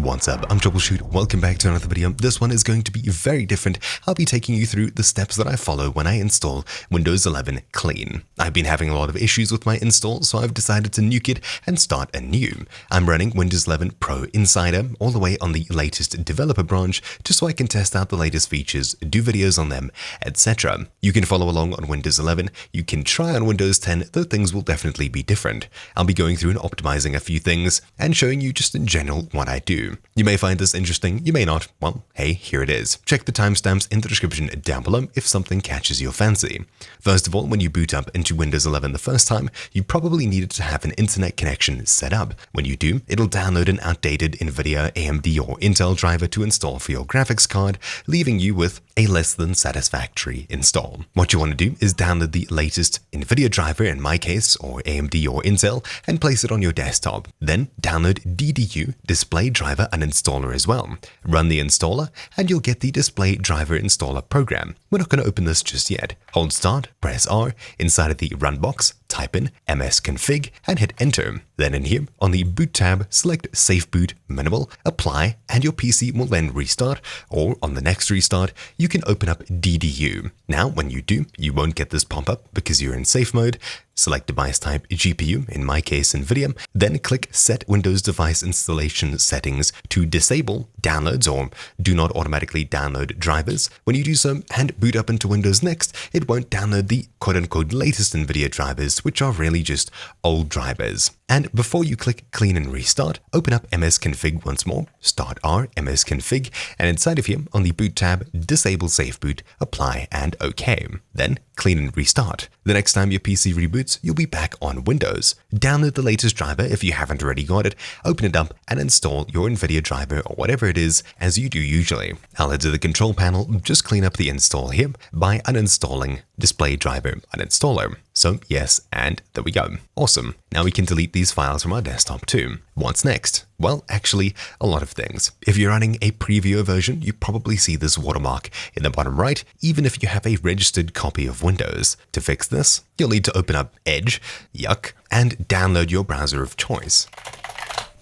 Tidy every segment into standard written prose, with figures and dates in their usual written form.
What's up? I'm Troubleshoot. Welcome back to another video. This one is going to be very different. I'll be taking you through the steps that I follow when I install Windows 11 clean. I've been having a lot of issues with my install, so I've decided to nuke it and start anew. I'm running Windows 11 Pro Insider all the way on the latest developer branch just so I can test out the latest features, do videos on them, etc. You can follow along on Windows 11. You can try on Windows 10, though things will definitely be different. I'll be going through and optimizing a few things and showing you just in general what I do. You may find this interesting, you may not. Well, hey, here it is. Check the timestamps in the description down below if something catches your fancy. First of all, when you boot up into Windows 11 the first time, you probably needed to have an internet connection set up. When you do, it'll download an outdated Nvidia, AMD, or Intel driver to install for your graphics card, leaving you with a less than satisfactory install. What you want to do is download the latest Nvidia driver, in my case, or AMD or Intel, and place it on your desktop. Then download DDU Display Driver Uninstaller as well. Run the installer and you'll get the Display Driver Installer program. We're not going to open this just yet. Hold start, press R, inside of the run box, type in msconfig and hit enter. Then in here, on the boot tab, select Safe Boot Minimal, apply, and your PC will then restart, or on the next restart, you can open up DDU. Now, when you do, you won't get this pop-up because you're in safe mode. Select device type GPU, in my case Nvidia, then click Set Windows Device Installation Settings to disable downloads or do not automatically download drivers. When you do so and boot up into Windows next, it won't download the quote-unquote latest Nvidia drivers, which are really just old drivers. And before you click Clean and Restart, open up msconfig once more, start R, msconfig, and inside of here, on the boot tab, disable Safe Boot, apply, and OK. Then clean and restart. The next time your PC reboots, you'll be back on Windows. Download the latest driver if you haven't already got it, open it up, and install your Nvidia driver or whatever it is as you do usually. I'll head to the control panel, just clean up the install here by uninstalling Display Driver Uninstaller. So yes, and there we go. Awesome. Now we can delete these files from our desktop too. What's next? Well, actually, a lot of things. If you're running a preview version, you probably see this watermark in the bottom right, even if you have a registered copy of Windows. To fix this, you'll need to open up Edge, yuck, and download your browser of choice.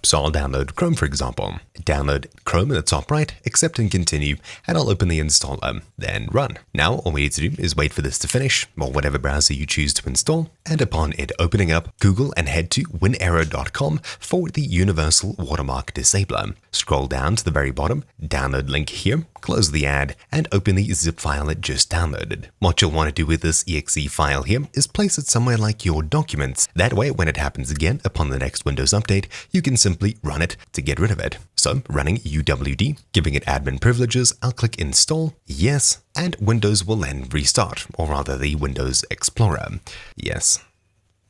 So I'll download Chrome, for example. Download Chrome in the top right, accept and continue, and I'll open the installer, then run. Now all we need to do is wait for this to finish, or whatever browser you choose to install, and upon it opening up, Google and head to winarrow.com for the Universal Watermark Disabler. Scroll down to the very bottom, download link here, close the ad, and open the zip file it just downloaded. What you'll want to do with this exe file here is place it somewhere like your documents. That way, when it happens again upon the next Windows update, you can simply run it to get rid of it. So running UWD, giving it admin privileges, I'll click install, yes, and Windows will then restart, or rather the Windows Explorer. Yes.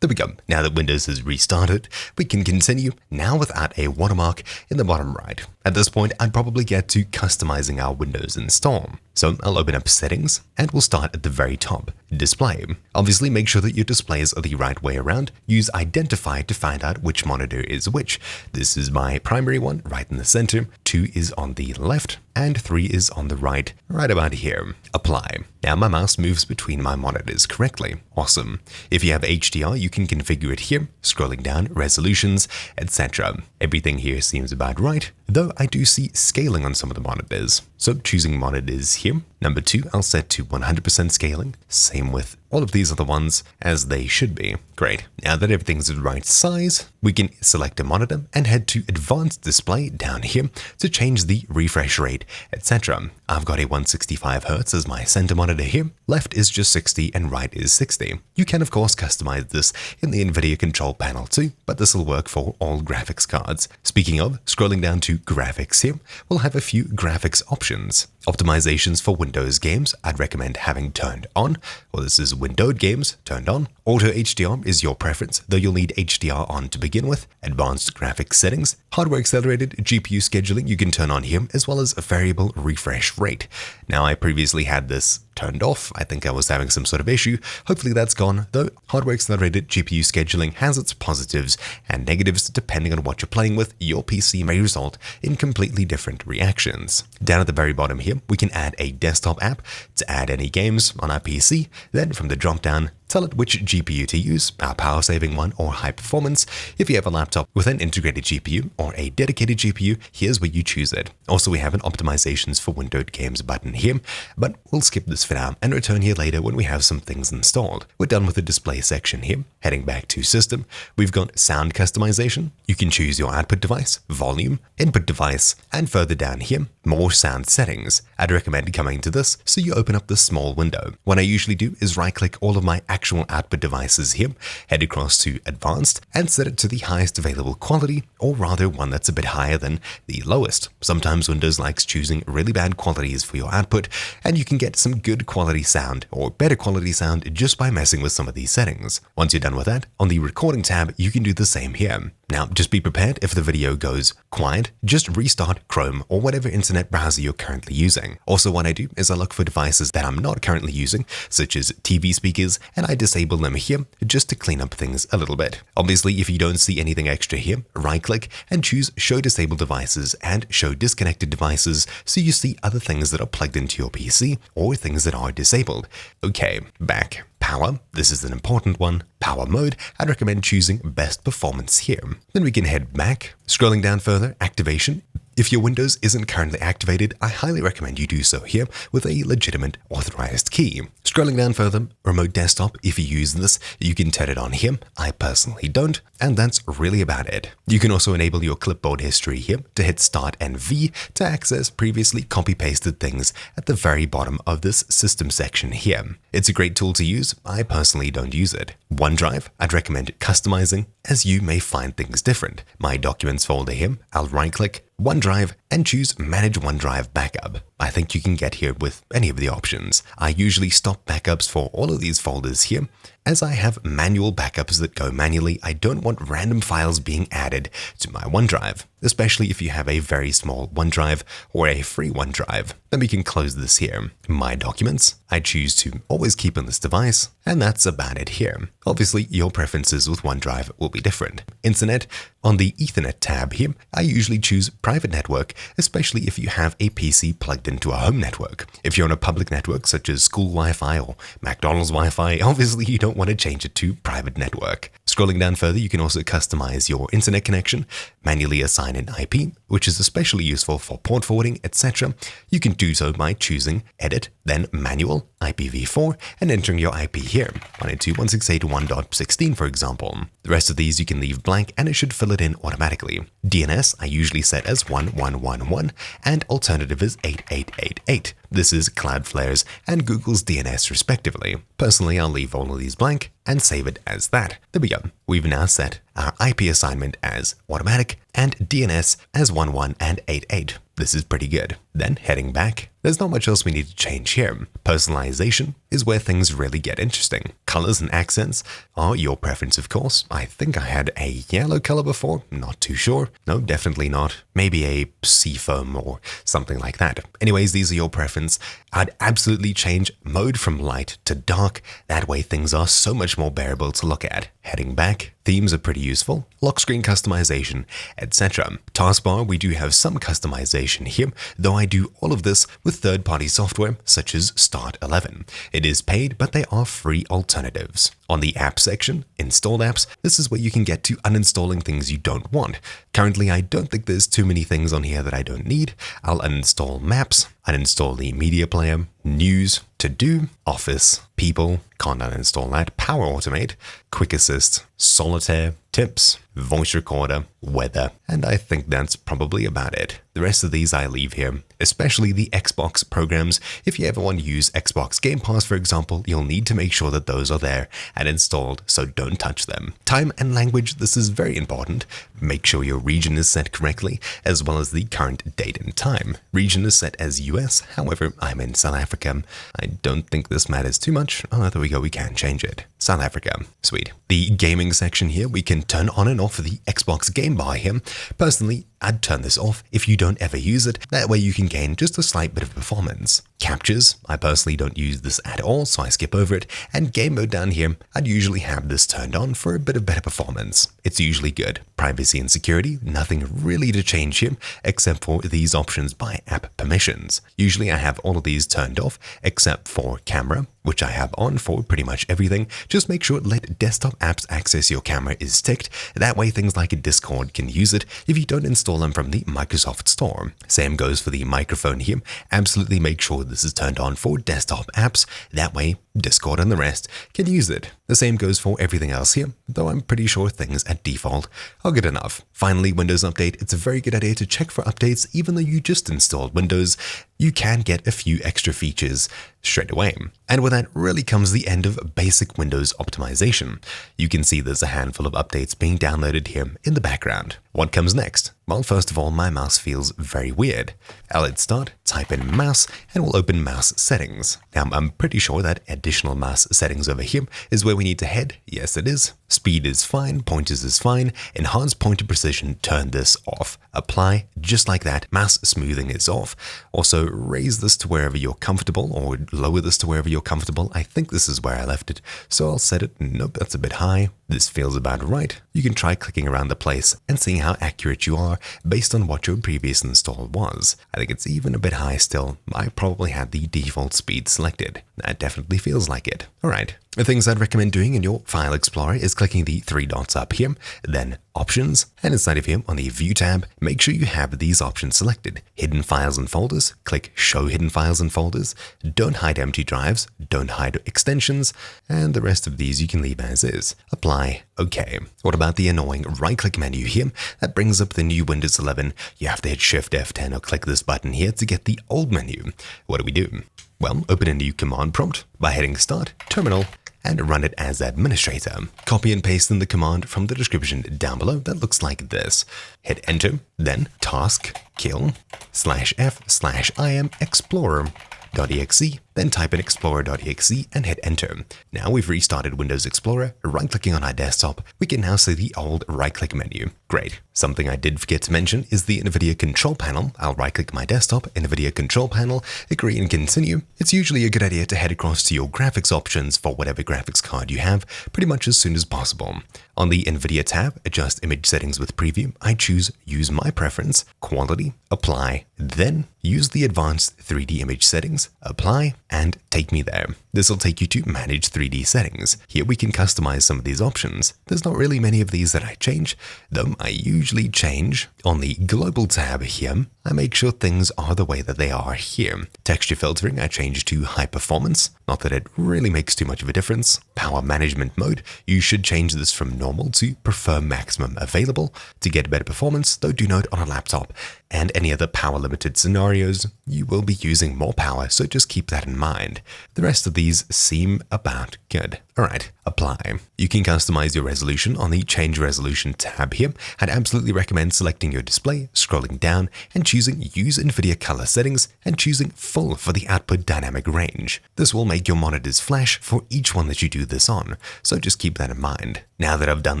There we go. Now that Windows has restarted, we can continue now without a watermark in the bottom right. At this point, I'd probably get to customizing our Windows install. So I'll open up settings and we'll start at the very top, display. Obviously make sure that your displays are the right way around. Use identify to find out which monitor is which. This is my primary one right in the center, 2 is on the left, and 3 is on the right about here. Apply. Now my mouse moves between my monitors correctly. Awesome. If you have HDR, you can configure it here, scrolling down, resolutions, etc. Everything here seems about right, though I do see scaling on some of the monitors. So choosing monitors here. Number 2, I'll set to 100% scaling. Same with all of these other ones as they should be. Great. Now that everything's the right size, we can select a monitor and head to Advanced Display down here to change the refresh rate, etc. I've got a 165Hz as my center monitor here. Left is just 60 and right is 60. You can of course customize this in the Nvidia control panel too, but this will work for all graphics cards. Speaking of, scrolling down to graphics here, we'll have a few graphics options. Optimizations for Windows games, I'd recommend having turned on. Well, this is windowed games, turned on. Auto HDR is your preference, though you'll need HDR on to begin with. Advanced graphics settings, hardware accelerated GPU scheduling you can turn on here, as well as a variable refresh rate. Now, I previously had this turned off. I think I was having some sort of issue. Hopefully that's gone, though hardware accelerated GPU scheduling has its positives and negatives. Depending on what you're playing with, your PC may result in completely different reactions. Down at the very bottom here, we can add a desktop app to add any games on our PC. Then from the drop down, tell it which GPU to use, a power-saving one or high performance. If you have a laptop with an integrated GPU or a dedicated GPU, here's where you choose it. Also, we have an optimizations for windowed games button here, but we'll skip this for now and return here later when we have some things installed. We're done with the display section here. Heading back to system, we've got sound customization. You can choose your output device, volume, input device, and further down here, more sound settings. I'd recommend coming to this so you open up this small window. What I usually do is right-click all of my actual output devices here, head across to advanced, and set it to the highest available quality, or rather one that's a bit higher than the lowest. Sometimes Windows likes choosing really bad qualities for your output, and you can get some good quality sound or better quality sound just by messing with some of these settings. Once you're done with that, on the recording tab, you can do the same here. Now, just be prepared if the video goes quiet, just restart Chrome or whatever internet browser you're currently using. Also, what I do is I look for devices that I'm not currently using, such as TV speakers, and I disable them here just to clean up things a little bit. Obviously, if you don't see anything extra here, right-click and choose Show Disabled Devices and Show Disconnected Devices so you see other things that are plugged into your PC or things that are disabled. Okay, back. Power, this is an important one. Power mode, I'd recommend choosing best performance here. Then we can head back. Scrolling down further, activation. If your Windows isn't currently activated, I highly recommend you do so here with a legitimate authorized key. Scrolling down further, remote desktop, if you use this, you can turn it on here. I personally don't, and that's really about it. You can also enable your clipboard history here to hit Start and V to access previously copy-pasted things at the very bottom of this system section here. It's a great tool to use. I personally don't use it. OneDrive, I'd recommend customizing, as you may find things different. My Documents folder here, I'll right-click OneDrive and choose Manage OneDrive Backup. I think you can get here with any of the options. I usually stop backups for all of these folders here. As I have manual backups that go manually, I don't want random files being added to my OneDrive, especially if you have a very small OneDrive or a free OneDrive. Then we can close this here. My Documents, I choose to always keep on this device, and that's about it here. Obviously, your preferences with OneDrive will be different. Internet, on the Ethernet tab here, I usually choose private network, especially if you have a PC plugged into a home network. If you're on a public network such as school Wi-Fi or McDonald's Wi-Fi, obviously you don't want to change it to private network. Scrolling down further, you can also customize your internet connection, manually assign an IP, which is especially useful for port forwarding, etc. You can do so by choosing Edit, then Manual, IPv4, and entering your IP here, 192.168.1.16 for example. The rest of these you can leave blank and it should fill it in automatically. DNS I usually set as 1111 and alternative is 8888. This is Cloudflare's and Google's DNS respectively. Personally, I'll leave all of these blank and save it as that. There we go. We've now set our IP assignment as automatic and DNS as 11 and 88. This is pretty good. Then heading back, there's not much else we need to change here. Personalization is where things really get interesting. Colors and accents are your preference, of course. I think I had a yellow color before, not too sure. No, definitely not. Maybe a seafoam or something like that. Anyways, these are your preference. I'd absolutely change mode from light to dark. That way things are so much more bearable to look at. Heading back, themes are pretty useful. Lock screen customization, etc. Taskbar, we do have some customization here, though I do all of this with third-party software such as Start 11. It is paid, but they are free alternatives. On the app section, installed apps, this is where you can get to uninstalling things you don't want. Currently, I don't think there's too many things on here that I don't need. I'll uninstall Maps, uninstall the Media Player, News, To Do, Office, People, can't uninstall that, Power Automate, Quick Assist, Solitaire, Tips, Voice Recorder, Weather, and I think that's probably about it. The rest of these I leave here, especially the Xbox programs. If you ever want to use Xbox Game Pass, for example, you'll need to make sure that those are there and installed, so don't touch them. Time and language, this is very important. Make sure your region is set correctly, as well as the current date and time. Region is set as US, however, I'm in South Africa. I don't think this matters too much. Oh, there we go, we can change it. South Africa. Sweet. The gaming section here, we can turn on and off the Xbox game bar here. Personally, I'd turn this off if you don't ever use it. That way you can gain just a slight bit of performance. Captures, I personally don't use this at all, so I skip over it. And game mode down here, I'd usually have this turned on for a bit of better performance. It's usually good. Privacy and security, nothing really to change here, except for these options by app permissions. Usually I have all of these turned off, except for camera, which I have on for pretty much everything. Just make sure let desktop apps access your camera is ticked. That way things like Discord can use it if you don't install them from the Microsoft Store. Same goes for the microphone here. Absolutely make sure this is turned on for desktop apps. That way Discord and the rest can use it. The same goes for everything else here, though I'm pretty sure things at default are good enough. Finally, Windows Update. It's a very good idea to check for updates even though you just installed Windows. You can get a few extra features straight away. And with that really comes the end of basic Windows optimization. You can see there's a handful of updates being downloaded here in the background. What comes next? Well, first of all, my mouse feels very weird. I'll hit start, type in mouse, and we'll open mouse settings. Now, I'm pretty sure that additional mouse settings over here is where we need to head. Yes, it is. Speed is fine, pointers is fine, enhanced pointer precision, turn this off. Apply, just like that. Mouse smoothing is off. Also, raise this to wherever you're comfortable, or lower this to wherever you're comfortable. I think this is where I left it, so I'll set it. Nope, that's a bit high. This feels about right. You can try clicking around the place and seeing how accurate you are based on what your previous install was. I think it's even a bit high still. I probably had the default speed selected. That definitely feels like it. Alright, the things I'd recommend doing in your File Explorer is clicking the three dots up here, then Options, and inside of here on the View tab, make sure you have these options selected. Hidden Files and Folders, click Show Hidden Files and Folders. Don't hide empty drives, don't hide extensions, and the rest of these you can leave as is. Apply, OK. What about the annoying right-click menu here? That brings up the new Windows 11. You have to hit Shift F10 or click this button here to get the old menu. What do? Well, open a new command prompt by hitting Start, Terminal, and run it as administrator. Copy and paste in the command from the description down below that looks like this. Hit enter, then task kill /f/im explorer.exe, then type in explorer.exe and hit enter. Now we've restarted Windows Explorer. Right-clicking on our desktop, we can now see the old right-click menu. Great. Something I did forget to mention is the Nvidia control panel. I'll right-click my desktop, Nvidia control panel, agree and continue. It's usually a good idea to head across to your graphics options for whatever graphics card you have pretty much as soon as possible. On the Nvidia tab, adjust image settings with preview. I choose use my preference, quality, apply, then use the advanced 3D image settings, apply, and take me there. This will take you to manage 3D settings. Here we can customize some of these options. There's not really many of these that I change, though I usually change. On the global tab here, I make sure things are the way that they are here. Texture filtering, I change to high performance. Not that it really makes too much of a difference. Power management mode, you should change this from normal to prefer maximum available to get better performance, though do note on a laptop and any other power limited scenarios, you will be using more power, so just keep that in mind. The rest of these seem about good. Alright, apply. You can customize your resolution on the Change Resolution tab here. I'd absolutely recommend selecting your display, scrolling down, and choosing Use Nvidia Color Settings, and choosing Full for the output dynamic range. This will make your monitors flash for each one that you do this on, so just keep that in mind. Now that I've done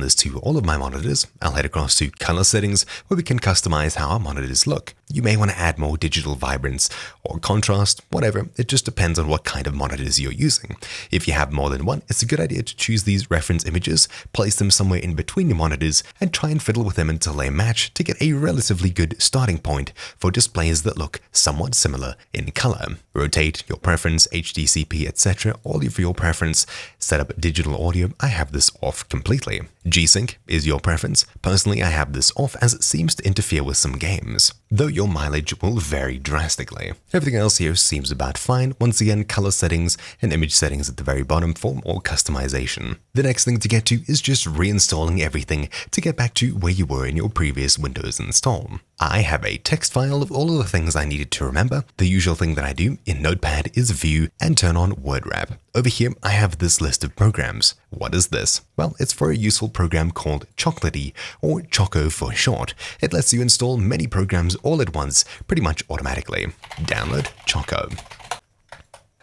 this to all of my monitors, I'll head across to Color Settings, where we can customize how our monitors look. You may want to add more digital vibrance or contrast, whatever. It just depends on what kind of monitors you're using. If you have more than one, it's a good idea to choose these reference images, place them somewhere in between your monitors, and try and fiddle with them until they match to get a relatively good starting point for displays that look somewhat similar in color. Rotate, your preference, HDCP, etc., all of your preference. Set up digital audio, I have this off completely. G-Sync is your preference. Personally, I have this off as it seems to interfere with some games, though your mileage will vary drastically. Everything else here seems about fine. Once again, color settings and image settings at the very bottom for more customization. The next thing to get to is just reinstalling everything to get back to where you were in your previous Windows install. I have a text file of all of the things I needed to remember. The usual thing that I do in Notepad is view and turn on word wrap. Over here, I have this list of programs. What is this? Well, it's for a useful program called Chocolatey, or Choco for short. It lets you install many programs all at once, pretty much automatically. Download Choco.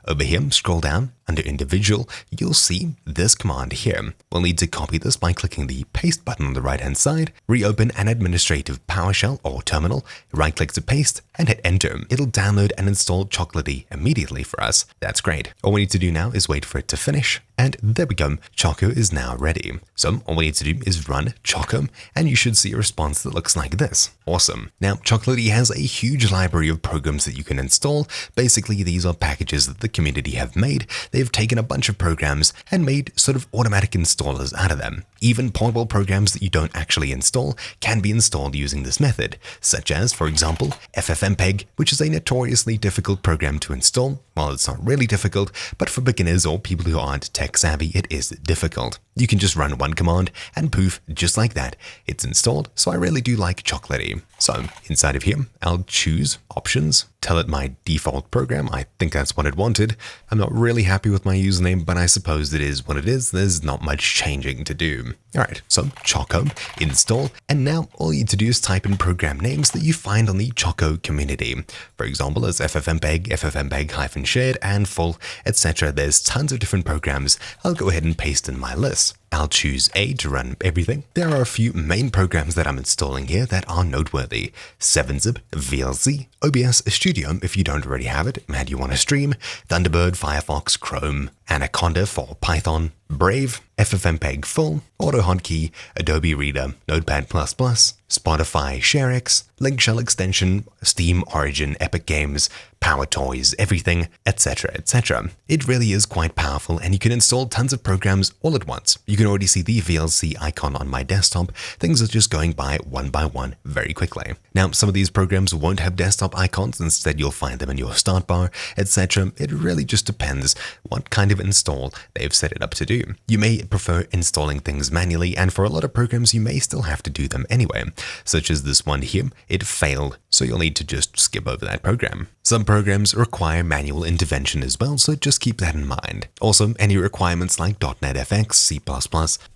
Over here, scroll down, under individual, you'll see this command here. We'll need to copy this by clicking the paste button on the right hand side, reopen an administrative PowerShell or terminal, right click to paste, and hit enter. It'll download and install Chocolatey immediately for us. That's great. All we need to do now is wait for it to finish. And there we go, Choco is now ready. So all we need to do is run Choco, and you should see a response that looks like this. Awesome. Now, Chocolatey has a huge library of programs that you can install. Basically, these are packages that the community have made. They've taken a bunch of programs and made sort of automatic installers out of them. Even portable programs that you don't actually install can be installed using this method, such as, for example, FFmpeg, which is a notoriously difficult program to install. Well, it's not really difficult, but for beginners or people who aren't tech savvy, it is difficult. You can just run one command and poof, just like that, it's installed. So I really do like Chocolatey. So inside of here, I'll choose options, tell it my default program. I think that's what it wanted. I'm not really happy with my username, but I suppose it is what it is. There's not much changing to do. All right, so Choco, install, and now all you need to do is type in program names that you find on the Choco community. For example, as FFmpeg, FFmpeg-shared, and full, etc. There's tons of different programs. I'll go ahead and paste in my list. I'll choose A to run everything. There are a few main programs that I'm installing here that are noteworthy. 7-Zip, VLC, OBS Studio if you don't already have it and you want to stream, Thunderbird, Firefox, Chrome, Anaconda for Python, Brave, FFmpeg Full, AutoHotkey, Adobe Reader, Notepad++, Spotify, ShareX, Link Shell Extension, Steam, Origin, Epic Games, Power Toys, everything, etc., etc. It really is quite powerful, and you can install tons of programs all at once. You can already see the VLC icon on my desktop. Things are just going by one very quickly. Now, some of these programs won't have desktop icons. Instead, you'll find them in your start bar, etc. It really just depends what kind of install they've set it up to do. You may prefer installing things manually, and for a lot of programs, you may still have to do them anyway, such as this one here. It failed, so you'll need to just skip over that program. Some programs require manual intervention as well, so just keep that in mind. Also, any requirements like .NET-FX, C++,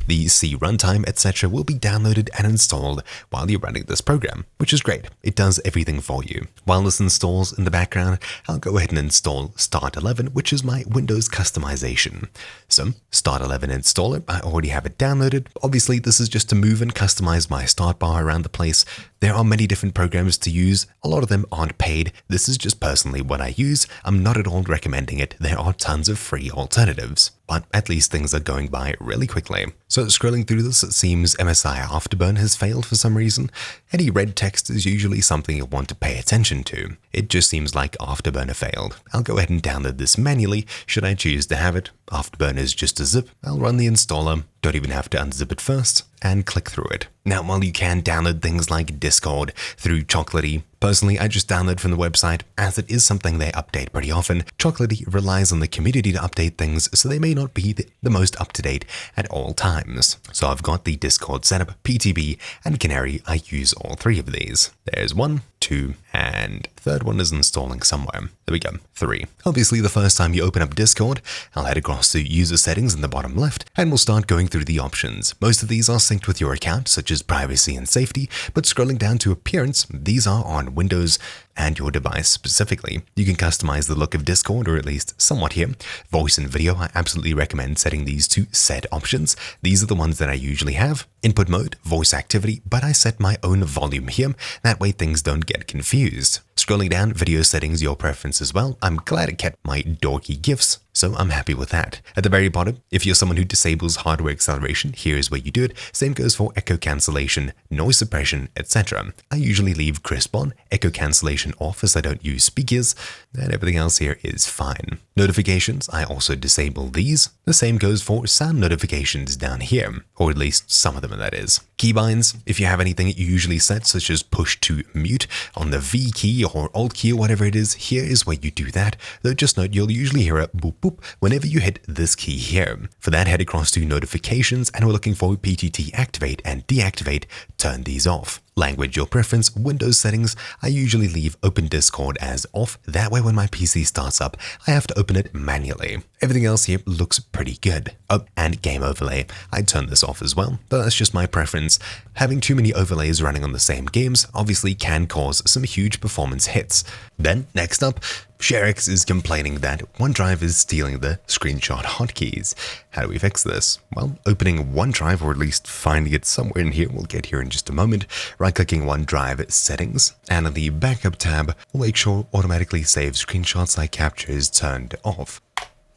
the C runtime, etc. will be downloaded and installed while you're running this program, which is great. It does everything for you. While this installs in the background, I'll go ahead and install Start11, which is my Windows customization. So, Start11 installer, I already have it downloaded. Obviously, this is just to move and customize my start bar around the place. There are many different programs to use. A lot of them aren't paid. This is just personally what I use. I'm not at all recommending it. There are tons of free alternatives, but at least things are going by really quickly. So scrolling through this, it seems MSI Afterburn has failed for some reason. Any red text is usually something you'll want to pay attention to. It just seems like Afterburner failed. I'll go ahead and download this manually should I choose to have it. Afterburner is just a zip. I'll run the installer. Don't even have to unzip it first, and click through it. Now, while you can download things like Discord through Chocolatey, personally, I just download from the website, as it is something they update pretty often. Chocolatey relies on the community to update things, so they may not be the most up-to-date at all times. So I've got the Discord setup, PTB, and Canary. I use all three of these. There's 1, 2, and third one is installing somewhere. There we go, 3. Obviously, the first time you open up Discord, I'll head across to user settings in the bottom left, and we'll start going through the options. Most of these are synced with your account, such as privacy and safety, but scrolling down to appearance, these are on Windows and your device specifically. You can customize the look of Discord, or at least somewhat here. Voice and video, I absolutely recommend setting these to set options. These are the ones that I usually have. Input mode, voice activity, but I set my own volume here. That way things don't get confused. Scrolling down, video settings, your preference as well. I'm glad it kept my dorky GIFs, so I'm happy with that. At the very bottom, if you're someone who disables hardware acceleration, here's where you do it. Same goes for echo cancellation, noise suppression, etc. I usually leave crisp on, echo cancellation off as I don't use speakers, and everything else here is fine. Notifications, I also disable these. The same goes for sound notifications down here, or at least some of them, that is. Keybinds, if you have anything that you usually set, such as push to mute on the V key or Alt key or whatever it is, here is where you do that. Though just note, you'll usually hear a boop boop whenever you hit this key here. For that, head across to notifications, and we're looking for PTT activate and deactivate. Turn these off. Language, your preference. Windows settings, I usually leave Open Discord as off. That way when my PC starts up, I have to open it manually. Everything else here looks pretty good. Oh, and game overlay, I turn this off as well, but that's just my preference. Having too many overlays running on the same games obviously can cause some huge performance hits. Then, next up, ShareX is complaining that OneDrive is stealing the screenshot hotkeys. How do we fix this? Well, opening OneDrive, or at least finding it somewhere in here, we'll get here in just a moment, right-clicking OneDrive settings, and in the backup tab, we'll make sure automatically save screenshots I capture is turned off.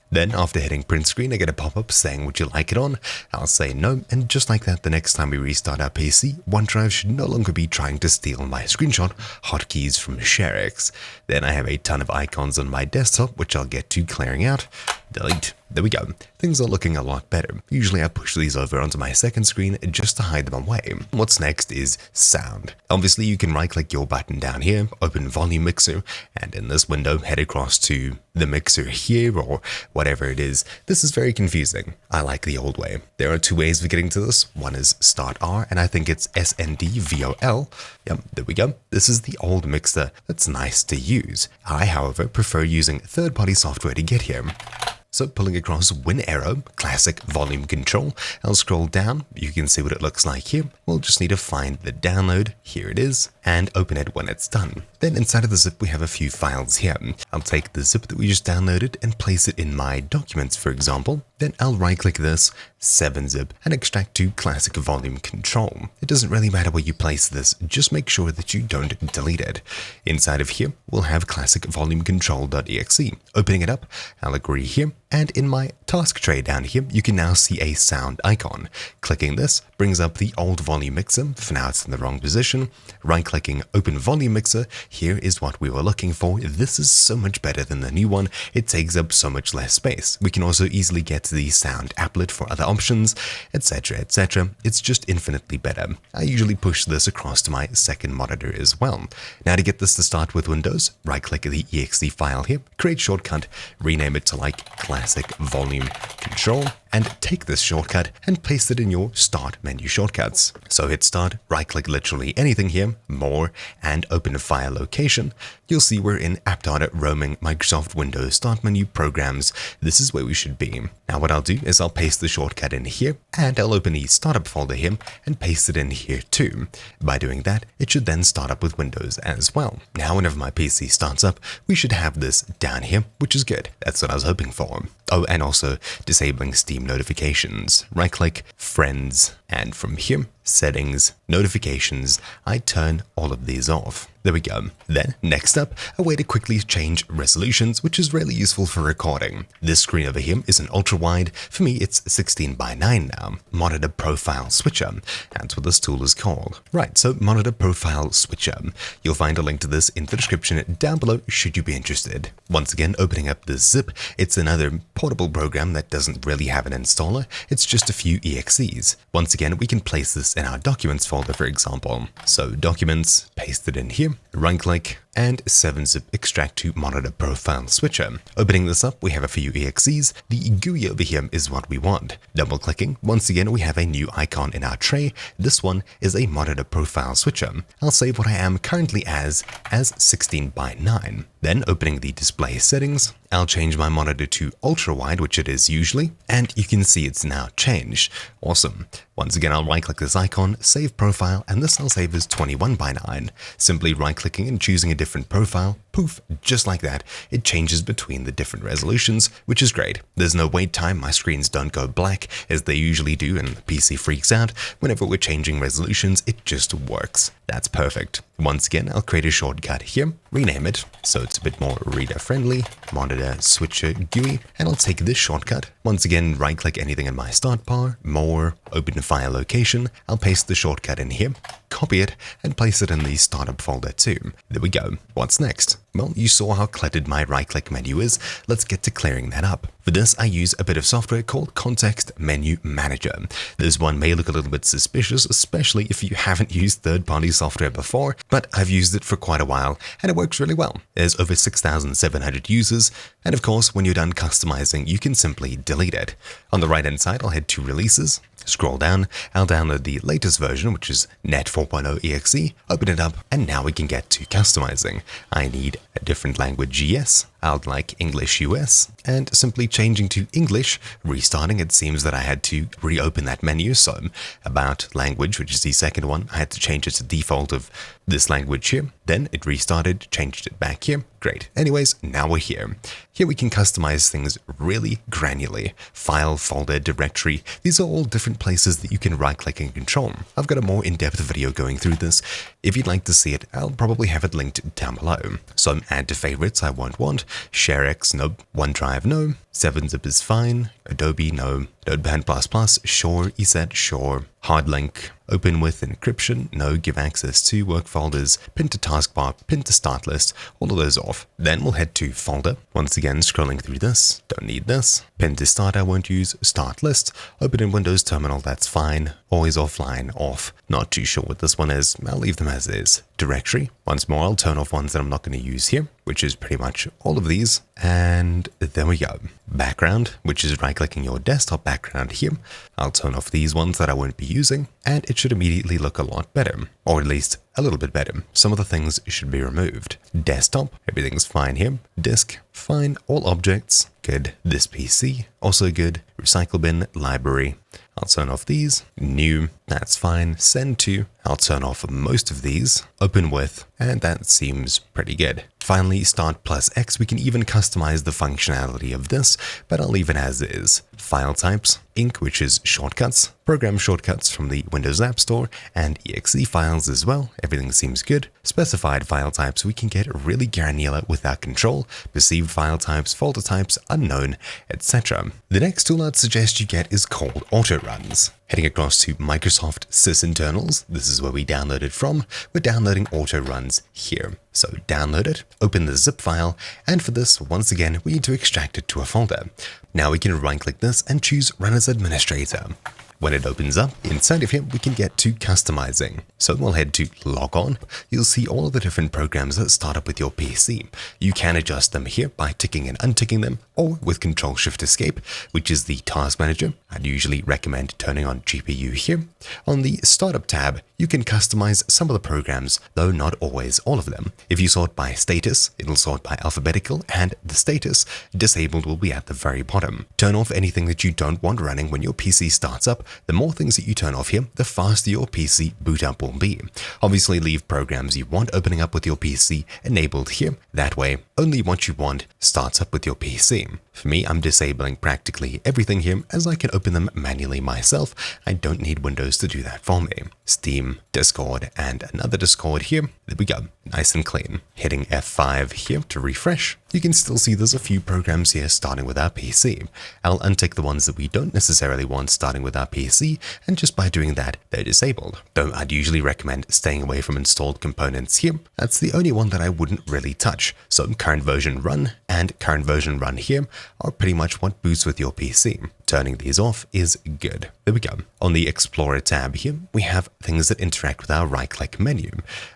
Then, after hitting print screen, I get a pop-up saying, would you like it on? I'll say no, and just like that, the next time we restart our PC, OneDrive should no longer be trying to steal my screenshot hotkeys from ShareX. Then I have a ton of icons on my desktop, which I'll get to clearing out. Delete. There we go. Things are looking a lot better. Usually I push these over onto my second screen just to hide them away. What's next is sound. Obviously you can right-click your button down here, open volume mixer, and in this window head across to the mixer here or whatever it is. This is very confusing. I like the old way. There are two ways of getting to this. One is Start R, and I think it's SNDVOL. Yep, there we go. This is the old mixer that's nice to use. I, however, prefer using third-party software to get here. So pulling across Win Arrow, classic volume control, I'll scroll down, you can see what it looks like here. We'll just need to find the download, here it is, and open it when it's done. Then inside of the zip we have a few files here. I'll take the zip that we just downloaded and place it in my documents, for example. Then I'll right-click this, 7-zip, and extract to classic volume control. It doesn't really matter where you place this, just make sure that you don't delete it. Inside of here, we'll have classic volume control.exe. Opening it up, I'll agree here. And in my task tray down here, you can now see a sound icon. Clicking this brings up the old volume mixer. For now, it's in the wrong position. Right-clicking Open Volume Mixer. Here is what we were looking for. This is so much better than the new one. It takes up so much less space. We can also easily get to the sound applet for other options, etc., etc. It's just infinitely better. I usually push this across to my second monitor as well. Now to get this to start with Windows, right-click the exe file here, create shortcut, rename it to like classic volume control, and take this shortcut and paste it in your start menu shortcuts. So hit start, right-click literally anything here, more, and open a file location. You'll see we're in app data roaming Microsoft Windows start menu programs. This is where we should be. Now what I'll do is I'll paste the shortcut in here, and I'll open the startup folder here and paste it in here too. By doing that, it should then start up with Windows as well. Now whenever my PC starts up, we should have this down here, which is good. That's what I was hoping for. Oh, and also disabling Steam notifications. Right-click, Friends, and from here, Settings, Notifications, I turn all of these off. There we go. Then, next up, a way to quickly change resolutions, which is really useful for recording. This screen over here is an ultra-wide. For me, it's 16:9 now. MonitorProfileSwitcher. That's what this tool is called. Right, so MonitorProfileSwitcher. You'll find a link to this in the description down below should you be interested. Once again, opening up this zip, it's another portable program that doesn't really have an installer. It's just a few EXEs. Once again, we can place this in our Documents folder, for example. So Documents, paste it in here. Right-click, and 7-zip extract to MonitorProfileSwitcher. Opening this up, we have a few EXEs. The GUI over here is what we want. Double-clicking, once again, we have a new icon in our tray. This one is a MonitorProfileSwitcher. I'll save what I am currently as 16:9. Then, opening the display settings, I'll change my monitor to ultra-wide, which it is usually, and you can see it's now changed. Awesome. Once again, I'll right-click this icon, save profile, and this I'll save as 21:9. Simply right-clicking and choosing a different profile, poof, just like that, it changes between the different resolutions, which is great. There's no wait time, my screens don't go black, as they usually do, and the PC freaks out. Whenever we're changing resolutions, it just works. That's perfect. Once again, I'll create a shortcut here, rename it, so it's a bit more reader-friendly, Monitor Switcher GUI, and I'll take this shortcut. Once again, right-click anything in my start bar, more, open file location, I'll paste the shortcut in here, copy it, and place it in the startup folder too. There we go. What's next? Well, you saw how cluttered my right-click menu is. Let's get to clearing that up. For this, I use a bit of software called Context Menu Manager. This one may look a little bit suspicious, especially if you haven't used third-party software before, but I've used it for quite a while, and it works really well. There's over 6,700 users, and of course, when you're done customizing, you can simply delete it. On the right-hand side, I'll head to Releases, scroll down, I'll download the latest version, which is Net 4.0 EXE, open it up, and now we can get to customizing. I need a different language, yes. I'd like English US, and simply changing to English, restarting, it seems that I had to reopen that menu, so about language, which is the second one, I had to change it to default of this language here. Then it restarted, changed it back here. Great. Anyways, now we're here. Here we can customize things really granularly. File, folder, directory, these are all different places that you can right-click and control. I've got a more in-depth video going through this. If you'd like to see it, I'll probably have it linked down below. So add to favorites, I won't want. ShareX, no. OneDrive, no. 7-zip is fine. Adobe, no. Notepad++, sure. ESET, sure. Hard link. Open with encryption, no. Give access to work folders. Pin to taskbar, pin to start list, all of those off. Then we'll head to folder. Once again, scrolling through this. Don't need this. Pin to start, I won't use. Start list. Open in Windows Terminal, that's fine. Always offline, off. Not too sure what this one is. I'll leave them as is. Directory. Once more, I'll turn off ones that I'm not going to use here, which is pretty much all of these. And there we go. Background, which is right-clicking your desktop background here. I'll turn off these ones that I won't be using, and it should immediately look a lot better, or at least a little bit better. Some of the things should be removed. Desktop, everything's fine here. Disk, fine. All objects, good. This PC, also good. Recycle bin, library. I'll turn off these. New, that's fine. Send to, I'll turn off most of these. Open with, and that seems pretty good. Finally, Start plus X, we can even customize the functionality of this, but I'll leave it as is. File types, Inc, which is shortcuts, program shortcuts from the Windows App Store, and exe files as well. Everything seems good. Specified file types, we can get really granular with our control. Perceived file types, folder types, unknown, etc. The next tool I'd suggest you get is called AutoRuns. Heading across to Microsoft sysinternals, this is where we download it from. We're downloading AutoRuns here. So download it, open the zip file, and for this, once again, we need to extract it to a folder. Now we can right-click this and choose Run as Administrator. When it opens up, inside of here, we can get to customizing. So we'll head to log on. You'll see all of the different programs that start up with your PC. You can adjust them here by ticking and unticking them, or with Control-Shift-Escape, which is the task manager. I'd usually recommend turning on GPU here. On the startup tab, you can customize some of the programs, though not always all of them. If you sort by status, it'll sort by alphabetical, and the status disabled will be at the very bottom. Turn off anything that you don't want running when your PC starts up. The more things that you turn off here, the faster your PC boot up will be. Obviously, leave programs you want opening up with your PC enabled here. That way, only what you want starts up with your PC. For me, I'm disabling practically everything here as I can open them manually myself. I don't need Windows to do that for me. Steam, Discord, and another Discord here. There we go. Nice and clean. Hitting F5 here to refresh. You can still see there's a few programs here starting with our PC. I'll untick the ones that we don't necessarily want starting with our PC, and just by doing that, they're disabled. Though I'd usually recommend staying away from installed components here. That's the only one that I wouldn't really touch. So current version run and current version run here are pretty much what boots with your PC. Turning these off is good. There we go. On the Explorer tab here, we have things that interact with our right-click menu.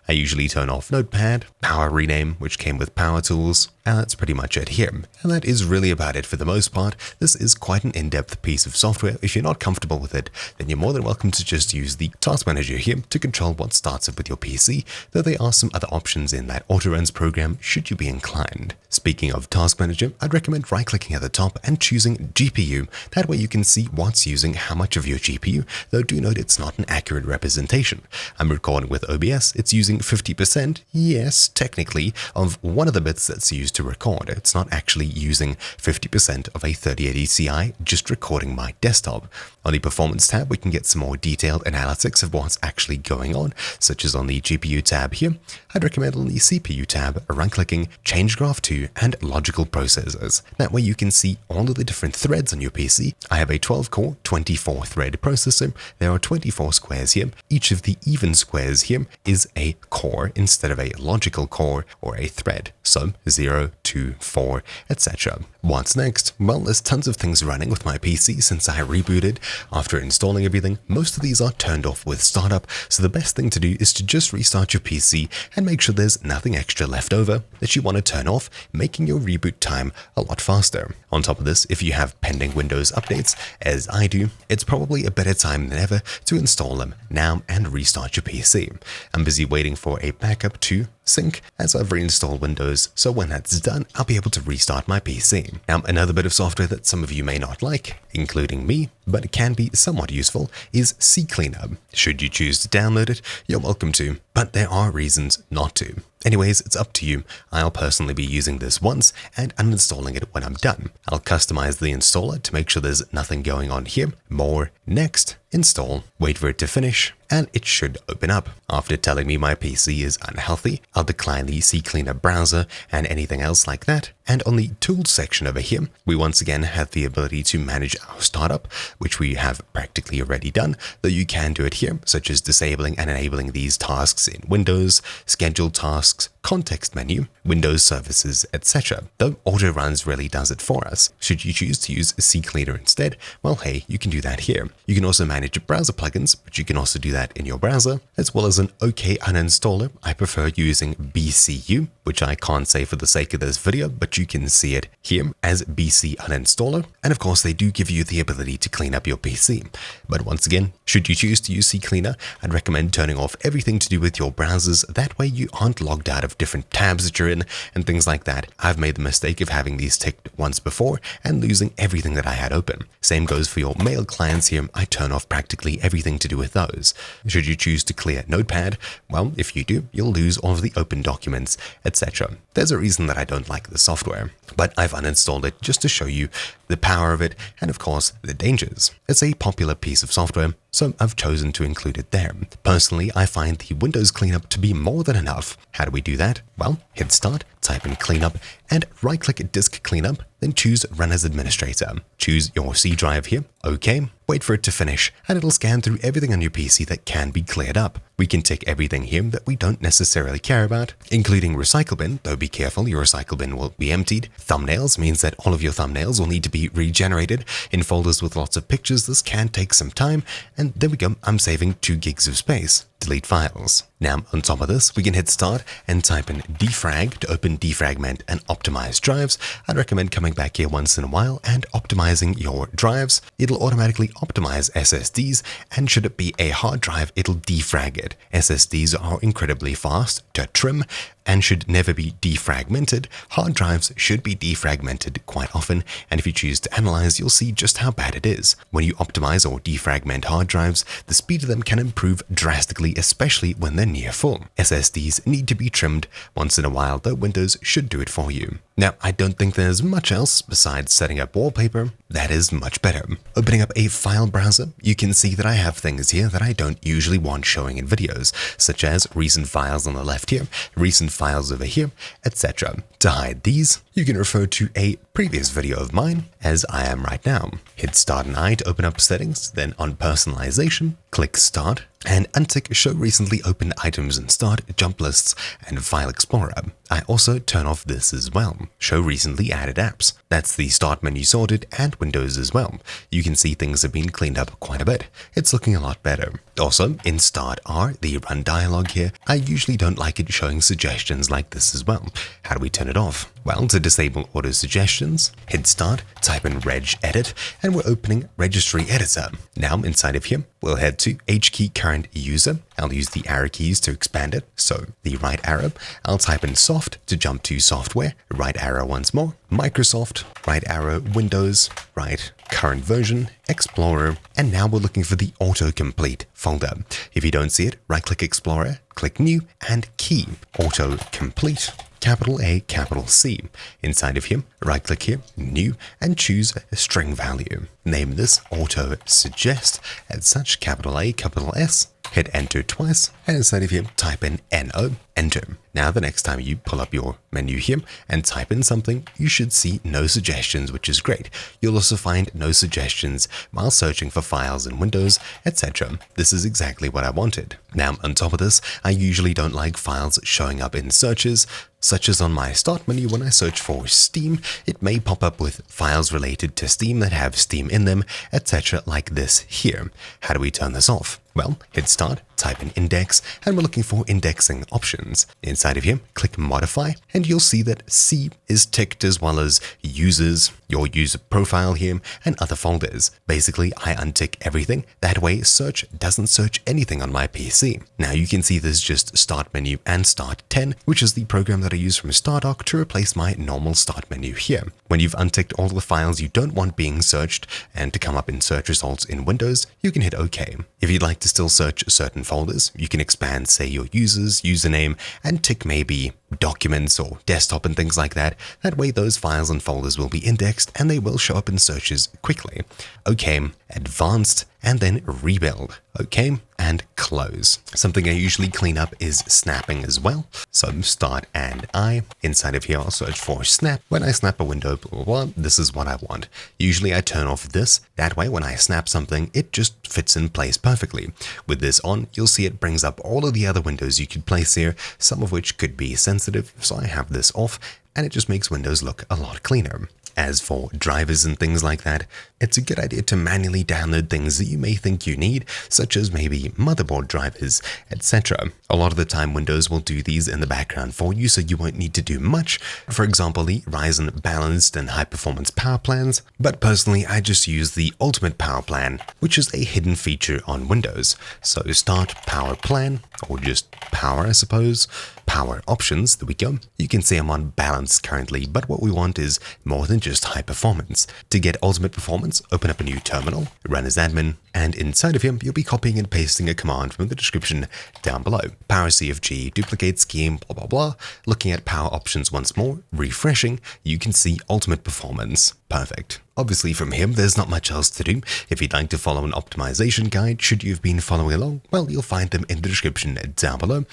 I usually turn off Notepad, Power Rename, which came with Power Tools, and that's pretty much it here. And that is really about it for the most part. This is quite an in-depth piece of software. If you're not comfortable with it, then you're more than welcome to just use the Task Manager here to control what starts up with your PC, though there are some other options in that AutoRuns program should you be inclined. Speaking of Task Manager, I'd recommend right-clicking at the top and choosing GPU. That way you can see what's using how much of your GPU, though do note it's not an accurate representation. I'm recording with OBS, it's using 50%, yes, technically, of one of the bits that's used to record. It's not actually using 50% of a 3080 Ti, just recording my desktop. On the Performance tab, we can get some more detailed analytics of what's actually going on, such as on the GPU tab here. I'd recommend on the CPU tab, right-clicking, Change Graph to, and Logical Processors. That way you can see all of the different threads on your PC. I have a 12-core, 24-thread processor. There are 24 squares here. Each of the even squares here is a core instead of a logical core or a thread. So 0, 2, 4, etc. What's next? Well, there's tons of things running with my PC since I rebooted. After installing everything, most of these are turned off with startup, so the best thing to do is to just restart your PC and make sure there's nothing extra left over that you want to turn off, making your reboot time a lot faster. On top of this, if you have pending Windows updates, as I do, it's probably a better time than ever to install them now and restart your PC. I'm busy waiting for a backup to sync as I've reinstalled Windows, so when that's done, I'll be able to restart my PC. Now, another bit of software that some of you may not like, including me, but it can be somewhat useful, is CCleaner. Should you choose to download it, you're welcome to, but there are reasons not to. Anyways, it's up to you. I'll personally be using this once and uninstalling it when I'm done. I'll customize the installer to make sure there's nothing going on here. More, next, install, wait for it to finish, and it should open up. After telling me my PC is unhealthy, I'll decline the CCleaner browser and anything else like that. And on the tools section over here, we once again have the ability to manage our startup, which we have practically already done, though you can do it here, such as disabling and enabling these tasks in Windows, scheduled tasks, context menu, Windows services, etc. Though AutoRuns really does it for us. Should you choose to use CCleaner instead, well, hey, you can do that here. You can also manage browser plugins, but you can also do that in your browser, as well as an OK uninstaller. I prefer using BCU, which I can't say for the sake of this video, but you can see it here as BC uninstaller. And of course, they do give you the ability to clean up your PC. But once again, should you choose to use CCleaner, I'd recommend turning off everything to do with your browsers. That way you aren't logged out of different tabs that you're in and things like that. I've made the mistake of having these ticked once before and losing everything that I had open. Same goes for your mail clients here. I turn off practically everything to do with those. Should you choose to clear Notepad, well, if you do, you'll lose all of the open documents, etc. There's a reason that I don't like the software, but I've uninstalled it just to show you the power of it and of course the dangers. It's a popular piece of software, so I've chosen to include it there. Personally, I find the Windows cleanup to be more than enough. How do we do that? Well, hit start, type in cleanup, and right-click disk cleanup, then choose run as administrator. Choose your C drive here, OK, wait for it to finish, and it'll scan through everything on your PC that can be cleared up. We can tick everything here that we don't necessarily care about, including recycle bin, though be careful, your recycle bin will be emptied. Thumbnails means that all of your thumbnails will need to be regenerated in folders with lots of pictures. This can take some time, and there we go, I'm saving 2 gigs of space. Delete files. Now, on top of this, we can hit start and type in defrag to open, defragment, and optimize drives. I'd recommend coming back here once in a while and optimizing your drives. It'll automatically optimize SSDs, and should it be a hard drive, it'll defrag it. SSDs are incredibly fast to trim and should never be defragmented. Hard drives should be defragmented quite often, and if you choose to analyze, you'll see just how bad it is. When you optimize or defragment hard drives, the speed of them can improve drastically, especially when they're near full. SSDs need to be trimmed once in a while, though Windows should do it for you. Now, I don't think there's much else besides setting up wallpaper that is much better. Opening up a file browser, you can see that I have things here that I don't usually want showing in videos, such as recent files on the left here, recent files over here, etc. To hide these, you can refer to a previous video of mine, as I am right now. Hit Start and I to open up settings, then on Personalization, click Start, and untick Show Recently Opened Items and Start, Jump Lists, and File Explorer. I also turn off this as well, Show Recently Added Apps. That's the Start menu sorted, and Windows as well. You can see things have been cleaned up quite a bit. It's looking a lot better. Also, in Start R, the Run dialog here, I usually don't like it showing suggestions like this as well. How do we turn it off? Well, to disable auto suggestions, hit Start, type in regedit, and we're opening Registry Editor. Now, inside of here, we'll head to HKey Current User. I'll use the arrow keys to expand it. So, the right arrow, I'll type in Soft to jump to Software, right arrow once more, Microsoft, right arrow, Windows, right, current version, Explorer, and now we're looking for the autocomplete folder. If you don't see it, right-click Explorer, click New, and key, autocomplete. Capital A, capital C. Inside of here, right-click here, New, and choose a string value. Name this Auto Suggest as such, capital A, capital S. Hit Enter twice, and inside of here, type in NO, Enter. Now, the next time you pull up your menu here and type in something, you should see no suggestions, which is great. You'll also find no suggestions while searching for files in Windows, etc. This is exactly what I wanted. Now, on top of this, I usually don't like files showing up in searches, such as on my Start menu when I search for Steam. It may pop up with files related to Steam that have Steam in them, etc. like this here. How do we turn this off? Well, hit Start, type in index, and we're looking for indexing options. Inside of here, click modify, and you'll see that C is ticked as well as users, your user profile here, and other folders. Basically, I untick everything. That way, search doesn't search anything on my PC. Now you can see there's just start menu and start 10, which is the program that I use from StarDock to replace my normal start menu here. When you've unticked all the files you don't want being searched and to come up in search results in Windows, you can hit OK. If you'd like to still search certain folders, you can expand, say, your user's username and tick maybe documents or desktop and things like that. That way those files and folders will be indexed and they will show up in searches quickly. OK, advanced, and then rebuild. OK, and close. Something I usually clean up is snapping as well. So start and I. Inside of here, I'll search for snap. When I snap a window, blah, blah, blah, this is what I want. Usually I turn off this. That way, when I snap something, it just fits in place perfectly. With this on, you'll see it brings up all of the other windows you could place here, some of which could be sensitive. So I have this off, and it just makes Windows look a lot cleaner. As for drivers and things like that, it's a good idea to manually download things that you may think you need, such as maybe motherboard drivers, etc. A lot of the time Windows will do these in the background for you, so you won't need to do much. For example, the Ryzen balanced and high performance power plans, but personally I just use the ultimate power plan, which is a hidden feature on Windows. So start power plan, or just power I suppose. Power options, there we go. You can see I'm on balance currently, but what we want is more than just high performance. To get ultimate performance, open up a new terminal, run as admin, and inside of here, you'll be copying and pasting a command from the description down below. Powercfg, duplicate scheme, blah, blah, blah. Looking at power options once more, refreshing, you can see ultimate performance. Perfect. Obviously from here, there's not much else to do. If you'd like to follow an optimization guide, should you have been following along, well, you'll find them in the description down below.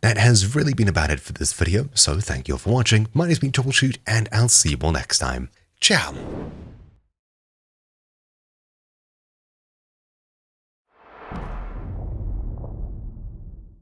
That has really been about it for this video, so thank you all for watching. My name's been Troubleshoot, and I'll see you all next time. Ciao!